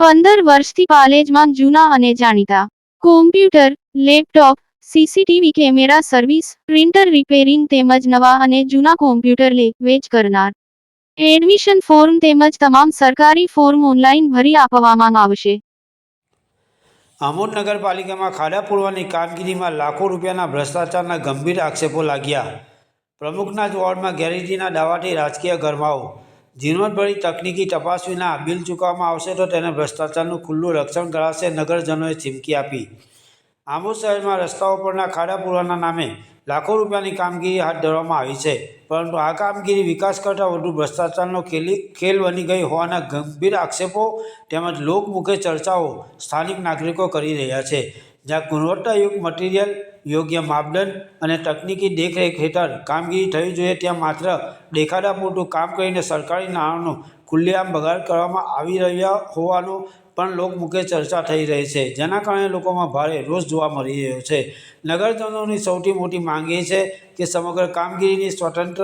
15 વર્ષથી પાલેજમાં જૂના અને જાણીતા computer, laptop, CCTV camera service, printer repairing તેમજ નવા અને જૂના કોમ્પ્યુટર લે વેચ કરનાર. એડમિશન ફોર્મ તેમજ તમામ સરકારી ફોર્મ ઓનલાઈન ભરી આપવામાં આવશે. આમોદ નગરપાલિકામાં ખાડા પૂરવાની કામગીરીમાં લાખો રૂપિયાના ભ્રષ્ટાચારના ગંભીર આક્ષેપો લાગ્યા. પ્રમુખના જ વોર્ડમાં ગેરરીતિના દાવાથી રાજકીય ગરમાવો. ઝીણવટભરી તકનીકી તપાસ વિના બિલ ચૂકવવામાં આવશે તો તેને ભ્રષ્ટાચારનું ખુલ્લું રક્ષણ કરાશે, નગરજનોએ ચીમકી આપી. આમોદ શહેરમાં રસ્તાઓ પરના ખાડા પૂરવાના નામે લાખો રૂપિયાની કામગીરી હાથ ધરવામાં આવી છે, પરંતુ આ કામગીરી વિકાસ કરતાં વધુ ભ્રષ્ટાચારનો ખેલ બની ગઈ હોવાના ગંભીર આક્ષેપો તેમજ લોકમુખે ચર્ચાઓ સ્થાનિક નાગરિકો કરી રહ્યા છે. જ્યાં ગુણવત્તાયુક્ત મટીરિયલ, યોગ્ય માપદંડ અને તકનીકી દેખરેખ હેઠળ કામગીરી થવી જોઈએ, ત્યાં માત્ર દેખાડા પૂરતું કામ કરીને સરકારી નાણાંનો ખુલ્લેઆમ બગાડ કરવામાં આવી રહ્યા હોવાનો પણ લોકમુખે ચર્ચા થઈ રહી છે, જેના કારણે લોકોમાં ભારે રોષ જોવા મળી રહ્યો છે. નગરજનોની સૌથી મોટી માંગ એ છે કે સમગ્ર કામગીરીની સ્વતંત્ર,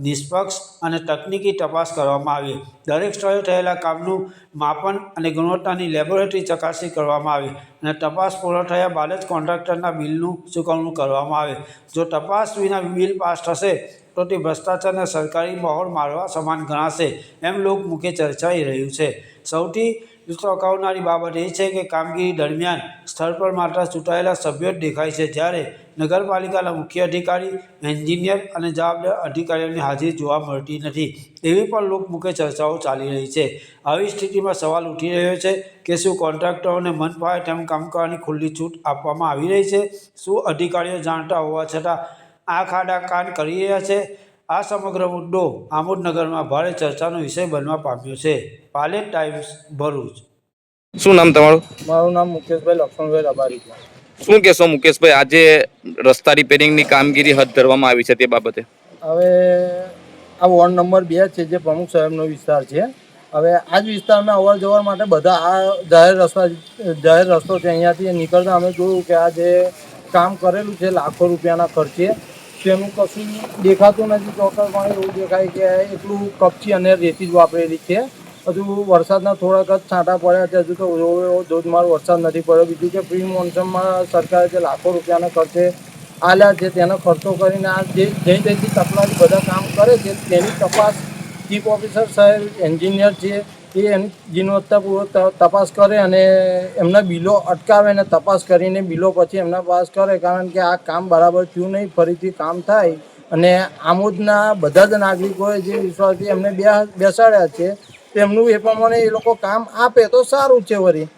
નિષ્પક્ષ અને તકનીકી તપાસ કરવામાં આવે. દરેક સ્થળે થયેલા કામનું માપન અને ગુણવત્તાની લેબોરેટરી ચકાસણી કરવામાં આવે અને તપાસ પૂર્ણ થયા બાદ જ કોન્ટ્રાક્ટરના બિલનું ચૂકવણું કરવામાં આવે. જો તપાસ વિના બિલ પાસ થશે તો તે ભ્રષ્ટાચારને સરકારી મહોર મારવા સમાન ગણાશે, એમ લોકમુખે ચર્ચાઈ રહ્યું છે. સૌથી ચોંકાવનારી બાબત એ છે કે કામગીરી દરમિયાન સ્થળ પર માત્ર ચૂંટાયેલા સભ્યો જ દેખાય છે, જ્યારે નગરપાલિકાના મુખ્ય અધિકારી, એન્જિનિયર અને જવાબદાર અધિકારીઓની હાજરી જોવા મળતી નથી, એવી પણ લોકમુખે ચર્ચાઓ ચાલી રહી છે. આવી સ્થિતિમાં સવાલ ઉઠી રહ્યો છે કે શું કોન્ટ્રાક્ટરોને મન ફાવે તેમ કામ કરવાની ખુલ્લી છૂટ આપવામાં આવી રહી છે? શું અધિકારીઓ જાણતા હોવા છતાં આ ખાડાકાન કરી રહ્યા છે? આ સમગ્ર મુદ્દો આમોદ નગરમાં ભારે ચર્ચાનો વિષય બનવા પામ્યો છે. પાલેજ ટાઈમ્સ, ભરૂચ. શું નામ તમારું? મારું નામ મુકેશભાઈ લક્ષ્મણભાઈ રબારી છે. શું કહેશો મુકેશભાઈ, આજે રસ્તા રિપેરિંગની કામગીરી હાથ ધરવામાં આવી છે તે બાબતે? હવે આ વોર્ડ નંબર 2 છે, જે પ્રમુખ સાહેબનો વિસ્તાર છે. હવે આ જ વિસ્તારમાં અવર જવર માટે બધા આ જાહેર રસ્તો છે, અહીંયાથી નીકળતા અમે જોયું કે આ જે કામ કરેલું છે લાખો રૂપિયાના ખર્ચે, તેનું કશું દેખાતું નથી. ચોક્કસપણે એવું દેખાય કે એટલું કપચી અને રેતી જ વાપરેલી છે. હજુ વરસાદના થોડાક જ છાંટા પડ્યા છે, હજુ તો એવો ધોધમાર વરસાદ નથી પડ્યો. બીજું કે પ્રી મોન્સૂનમાં સરકારે જે લાખો રૂપિયાના ખર્ચે આલ્યા છે તેનો ખર્ચો કરીને આ જે જઈ તકલાદી બધા કામ કરે છે તેની તપાસ ચીફ ઓફિસર સાહેબ, એન્જિનિયર છે, એ એની ગુણવત્તાપૂર્વક તપાસ કરે અને એમના બિલો અટકાવે અને તપાસ કરીને બિલો પછી એમના પાસ કરે. કારણ કે આ કામ બરાબર થયું નહીં, ફરીથી કામ થાય અને આમોદના બધા જ નાગરિકોએ જે વિશ્વાસથી એમને બેસાડ્યા છે તેમનું એ પ્રમાણે એ લોકો કામ આપે તો સારું છે. વળી